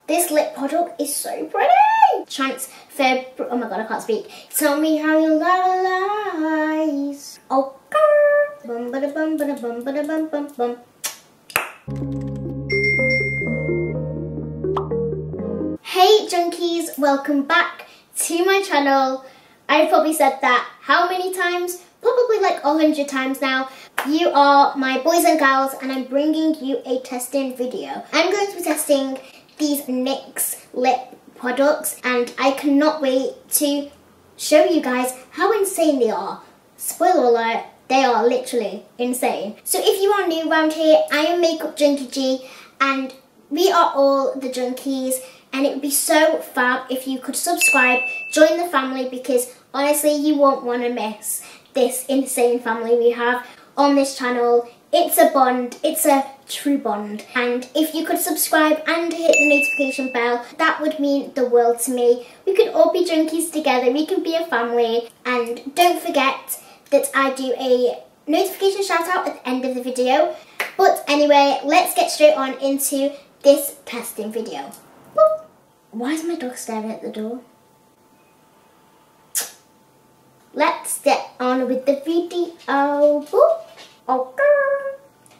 This lip product is so pretty. Transfer, oh my god, I can't speak. Tell me how you lies. Oh, bum ba da bum ba da bum ba da bum bum bum. Hey junkies, welcome back to my channel. I've probably said that how many times? Probably like 100 times now. You are my boys and girls and I'm bringing you a testing video. I'm going to be testing these NYX lip products and I cannot wait to show you guys how insane they are. Spoiler alert, they are literally insane. So if you are new around here, I am MakeupJunkieG and we are all the junkies, and it would be so fab if you could subscribe, join the family, because honestly you won't want to miss this insane family we have on this channel. It's a bond, it's a true bond, and if you could subscribe and hit the notification bell, that would mean the world to me. We could all be junkies together, we can be a family, and don't forget that I do a notification shout out at the end of the video. But anyway, let's get straight on into this testing video. Boop. Why is my dog staring at the door? Let's get on with the video. Boop. Okay.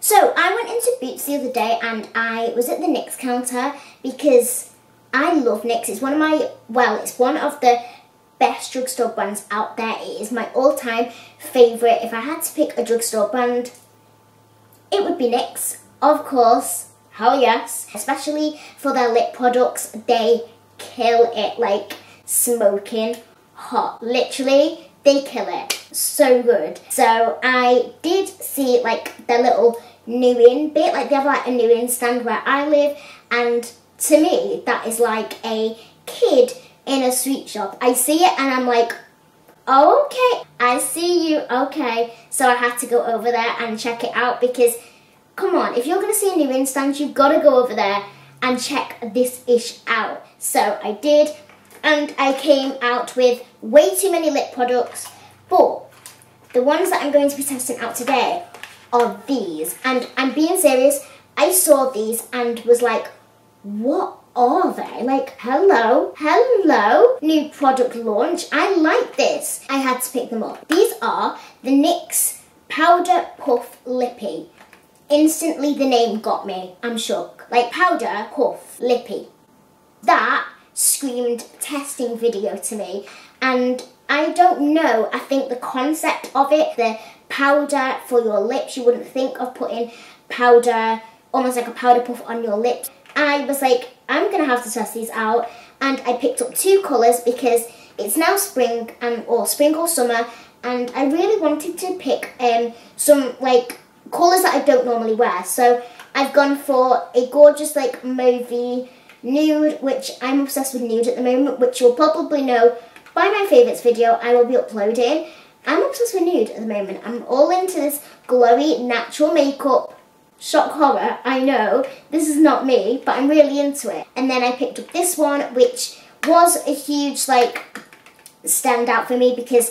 So I went into Boots the other day and I was at the NYX counter because I love NYX. It's one of my, well, it's one of the best drugstore brands out there. It is my all-time favourite. If I had to pick a drugstore brand, it would be NYX, of course. Hell yes. Especially for their lip products, they kill it like smoking hot. Literally, they kill it. So good. So I did see like their little new-in bit. Like they have like a new-in stand where I live, and to me that is like a kid in a sweet shop. I see it and I'm like, oh, okay, I see you, okay. So I had to go over there and check it out because, come on, if you're going to see a new-in stand, you've got to go over there and check this ish out. So I did, and I came out with way too many lip products, but the ones that I'm going to be testing out today are these. And I'm being serious, I saw these and was like, what are they? Like, hello, new product launch. I like this. I had to pick them up. These are the NYX Powder Puff Lippy. Instantly the name got me. I'm shook. Like powder puff lippy. That screamed testing video to me, and I don't know, I think the concept of it, the powder for your lips, you wouldn't think of putting powder, almost like a powder puff on your lips. I was like, I'm gonna have to test these out, and I picked up two colours because it's now spring, or spring or summer, and I really wanted to pick some like colours that I don't normally wear. So I've gone for a gorgeous like mauvey nude, which I'm obsessed with nude at the moment, which you'll probably know by my favourites video I will be uploading. I'm obsessed with nude at the moment. I'm all into this glowy natural makeup. Shock horror, I know, this is not me, but I'm really into it. And then I picked up this one, which was a huge like standout for me because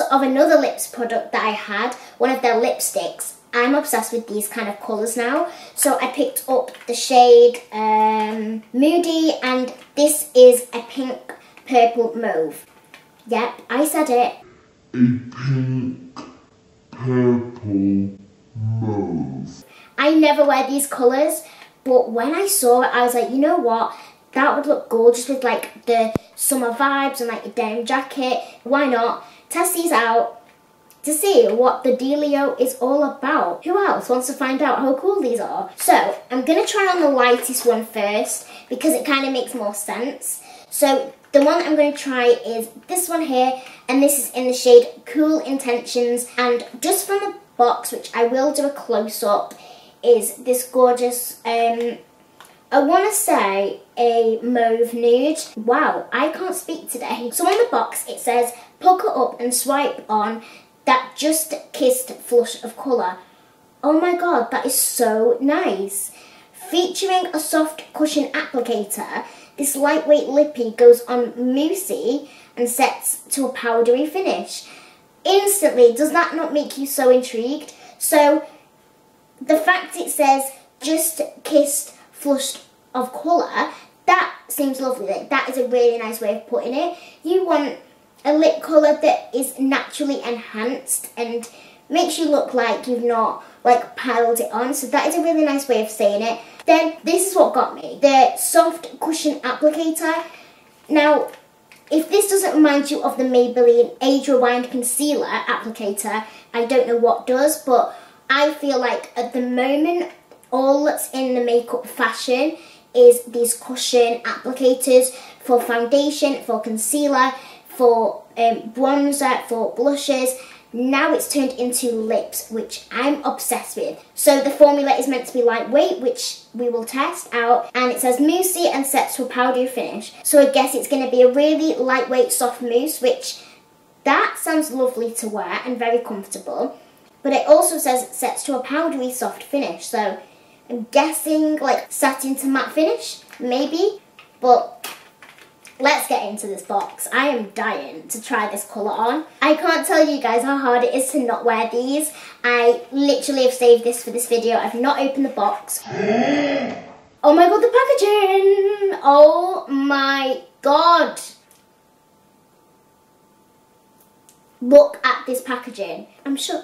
of another lips product that I had, one of their lipsticks. I'm obsessed with these kind of colours now. So I picked up the shade Moody, and this is a pink purple mauve. Yep, I said it. A pink purple mauve. I never wear these colours, but when I saw it, I was like, you know what? That would look gorgeous with like the summer vibes and like a denim jacket. Why not? Test these out to see what the dealio is all about. Who else wants to find out how cool these are? So I'm going to try on the lightest one first because it kind of makes more sense. So the one I'm going to try is this one here, and this is in the shade Cool Intentions, and just from the box, which I will do a close-up, is this gorgeous, I want to say a mauve nude. Wow, I can't speak today. So on the box it says, pucker up and swipe on that just kissed flush of colour. Oh my god, that is so nice. Featuring a soft cushion applicator, this lightweight lippy goes on moussey and sets to a powdery finish. Instantly, does that not make you so intrigued? So the fact it says just kissed flush of colour, seems lovely. Like, that is a really nice way of putting it. You want a lip colour that is naturally enhanced and makes you look like you've not like piled it on. So that is a really nice way of saying it. Then this is what got me. The soft cushion applicator. Now, if this doesn't remind you of the Maybelline Age Rewind Concealer applicator, I don't know what does, but I feel like at the moment, all that's in the makeup fashion is these cushion applicators for foundation, for concealer, for bronzer, for blushes. Now it's turned into lips, which I'm obsessed with. So the formula is meant to be lightweight, which we will test out, and it says moussey and sets to a powdery finish. So I guess it's going to be a really lightweight soft mousse, which that sounds lovely to wear and very comfortable. But it also says it sets to a powdery soft finish, so I'm guessing like satin to matte finish, maybe. But let's get into this box. I am dying to try this colour on. I can't tell you guys how hard it is to not wear these. I literally have saved this for this video. I've not opened the box. Oh my god, the packaging! Oh my god! Look at this packaging. I'm sure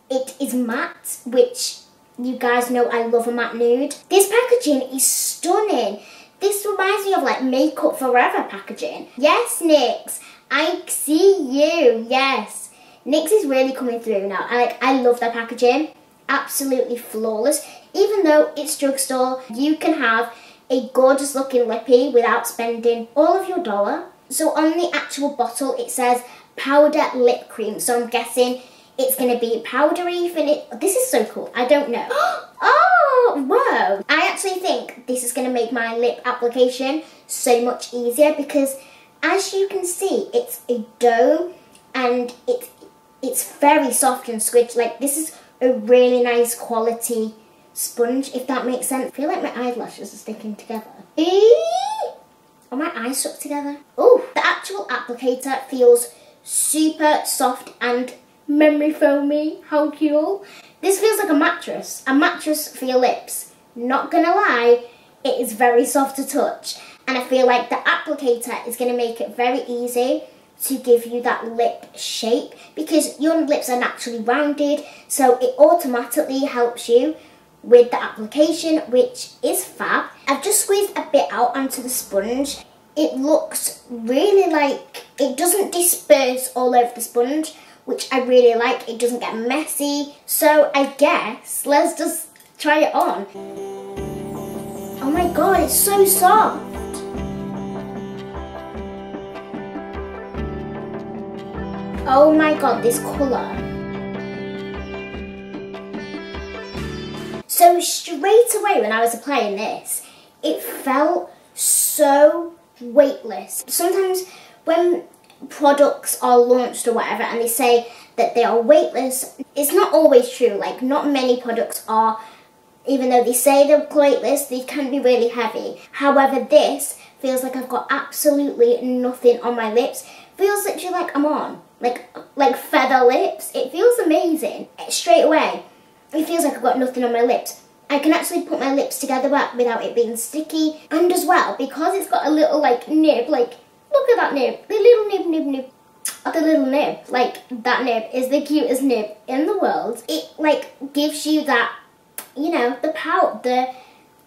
it is matte, which you guys know I love a matte nude. This packaging is stunning. This reminds me of like Makeup Forever packaging. Yes, NYX, I see you, yes. NYX is really coming through now. I love their packaging. Absolutely flawless. Even though it's drugstore, you can have a gorgeous looking lippy without spending all of your dollar. So on the actual bottle, it says powder lip cream. So I'm guessing it's going to be powdery finish. This is so cool. I don't know. Oh, whoa. I actually think this is going to make my lip application so much easier because as you can see, it's a dough and it's very soft and squished. Like, this is a really nice quality sponge, if that makes sense. I feel like my eyelashes are sticking together. Are my eyes stuck together? Oh, the actual applicator feels super soft and memory foamy. How cool. This feels like a mattress for your lips. Not gonna lie, it is very soft to touch, and I feel like the applicator is gonna make it very easy to give you that lip shape because your lips are naturally rounded, so it automatically helps you with the application, which is fab. I've just squeezed a bit out onto the sponge. It looks really like it doesn't disperse all over the sponge, which I really like. It doesn't get messy. So I guess let's just try it on. Oh my god, it's so soft. Oh my god, this colour. So straight away when I was applying this, it felt so weightless. Sometimes when products are launched or whatever and they say that they are weightless, it's not always true. Like, not many products are. Even though they say they're weightless, they can be really heavy. However, this feels like I've got absolutely nothing on my lips. Feels literally like I'm on like feather lips. It feels amazing. Straight away, it feels like I've got nothing on my lips. I can actually put my lips together without it being sticky. And as well, because it's got a little like nib, like look at that nib, the little nib. The little nib, like that nib is the cutest nib in the world. It like gives you that, you know, the pout, the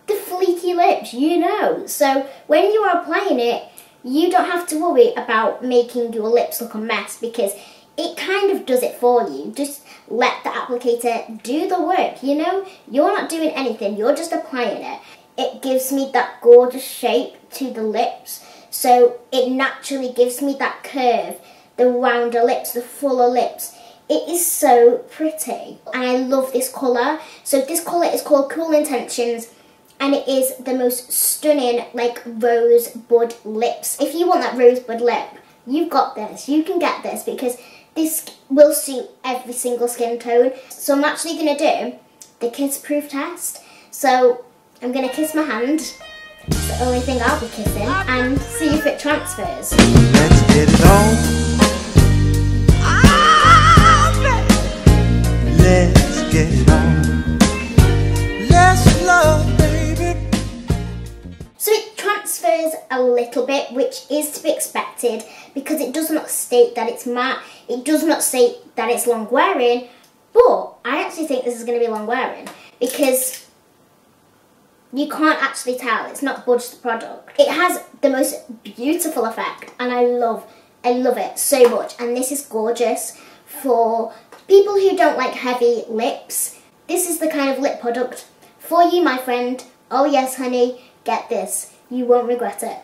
fleeky lips, you know. So when you are applying it, you don't have to worry about making your lips look a mess because it kind of does it for you. Just let the applicator do the work, you know. You're not doing anything, you're just applying it. It gives me that gorgeous shape to the lips. So it naturally gives me that curve, the rounder lips, the fuller lips. It is so pretty. And I love this colour. So this colour is called Cool Intentions. And it is the most stunning, like, rosebud lips. If you want that rosebud lip, you've got this. You can get this because this will suit every single skin tone. So I'm actually going to do the kiss proof test. So I'm going to kiss my hand. It's the only thing I'll be kissing. And see if it transfers. Let's get it on. Let's get it on. Let's love, baby. So it transfers flutters a little bit, which is to be expected because it does not state that it's matte. It does not state that it's long wearing, but I actually think this is going to be long wearing because you can't actually tell. It's not budged the product. It has the most beautiful effect and I love it so much, and this is gorgeous for people who don't like heavy lips. This is the kind of lip product for you, my friend. Oh yes, honey, get this. You won't regret it.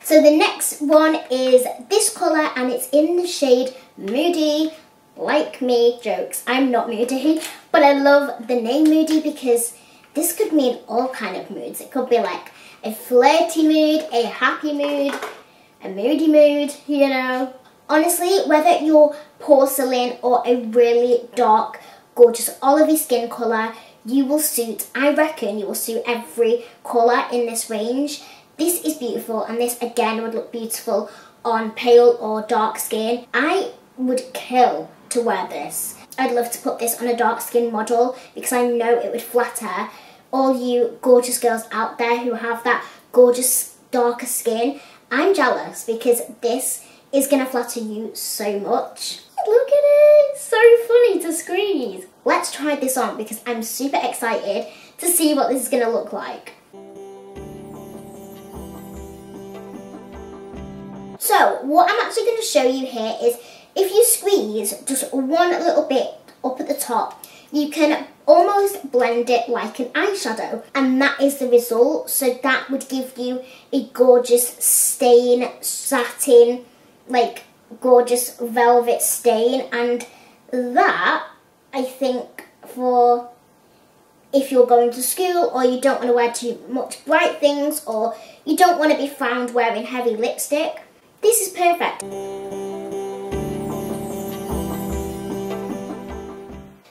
So the next one is this colour and it's in the shade Moody. Like me, jokes, I'm not moody, but I love the name Moody because this could mean all kind of moods. It could be like a flirty mood, a happy mood, a moody mood, you know. Honestly, whether you're porcelain or a really dark, gorgeous olivey skin colour, you will suit, I reckon you will suit every colour in this range. This is beautiful, and this again would look beautiful on pale or dark skin. I would kill to wear this. I'd love to put this on a dark skin model because I know it would flatter all you gorgeous girls out there who have that gorgeous darker skin. I'm jealous because this is going to flatter you so much. Look at it, so funny to squeeze. Let's try this on because I'm super excited to see what this is going to look like. So what I'm actually going to show you here is if you squeeze just one little bit up at the top, you can almost blend it like an eyeshadow, and that is the result. So that would give you a gorgeous stain, satin, like gorgeous velvet stain, and that I think for if you're going to school or you don't want to wear too much bright things or you don't want to be found wearing heavy lipstick, this is perfect.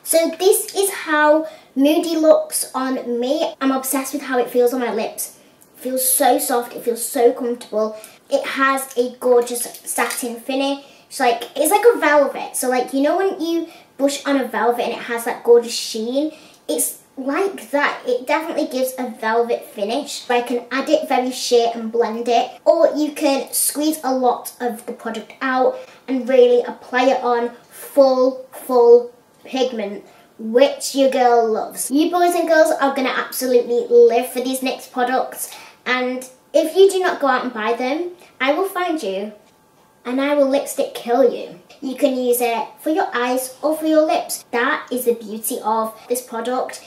So this is how Moody looks on me. I'm obsessed with how it feels on my lips. It feels so soft, it feels so comfortable. It has a gorgeous satin finish. It's like a velvet. So like, you know when you brush on a velvet and it has that gorgeous sheen? It's like that. It definitely gives a velvet finish. I can add it very sheer and blend it. Or you can squeeze a lot of the product out and really apply it on full pigment, which your girl loves. You boys and girls are going to absolutely live for these NYX products, and if you do not go out and buy them, I will find you and I will lipstick kill you. You can use it for your eyes or for your lips. That is the beauty of this product.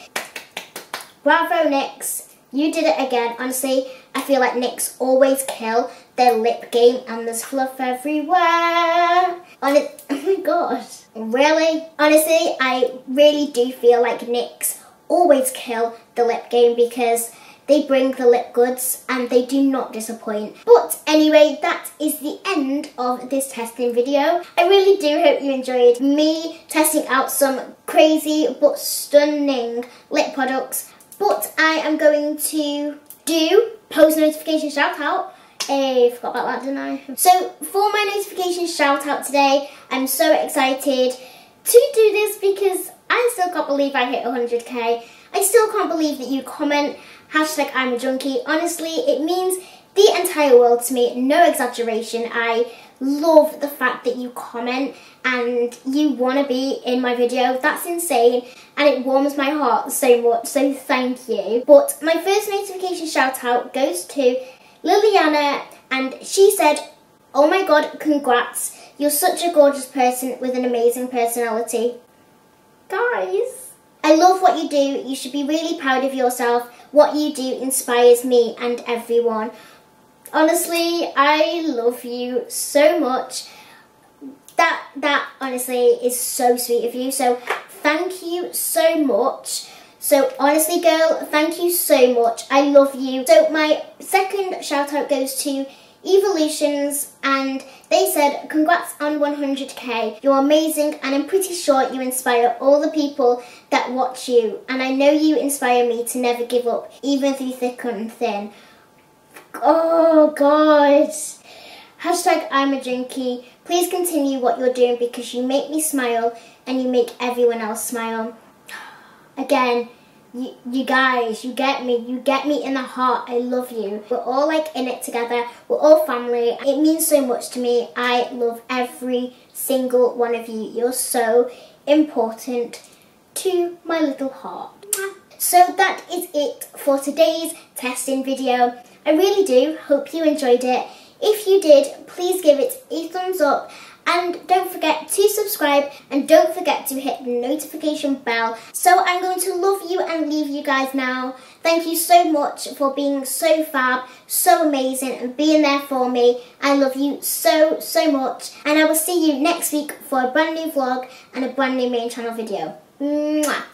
Bravo NYX, you did it again. Honestly, I feel like NYX always kill their lip game and there's fluff everywhere. Oh my god. Really? Honestly, I really do feel like NYX always kill the lip game because they bring the lip goods and they do not disappoint. But anyway, that is the end of this testing video. I really do hope you enjoyed me testing out some crazy but stunning lip products. But I am going to do post notification shout out. I forgot about that, didn't I? So for my notification shout out today, I'm so excited to do this because I still can't believe I hit 100k. I still can't believe that you comment #I'mAJunkie. Honestly, it means the entire world to me, no exaggeration. I love the fact that you comment and you want to be in my video. That's insane and it warms my heart so much, so thank you. But my first notification shout out goes to Liliana, and she said, "Oh my god, congrats. You're such a gorgeous person with an amazing personality." Guys, I love what you do. You should be really proud of yourself. What you do inspires me and everyone. Honestly, I love you so much. That honestly is so sweet of you. So thank you so much. So honestly, girl, thank you so much. I love you. So my second shout out goes to Evolutions, and they said, "Congrats on 100k. You're amazing and I'm pretty sure you inspire all the people that watch you, and I know you inspire me to never give up, even through thick and thin." Oh god. #I'mAJunkie. Please continue what you're doing because you make me smile and you make everyone else smile. Again, You guys, you get me in the heart. I love you. We're all like in it together. We're all family. It means so much to me. I love every single one of you. You're so important to my little heart. So that is it for today's testing video. I really do hope you enjoyed it. If you did, please give it a thumbs up. And don't forget to subscribe and don't forget to hit the notification bell. So I'm going to love you and leave you guys now. Thank you so much for being so fab, so amazing and being there for me. I love you so, so much. And I will see you next week for a brand new vlog and a brand new main channel video. Mwah.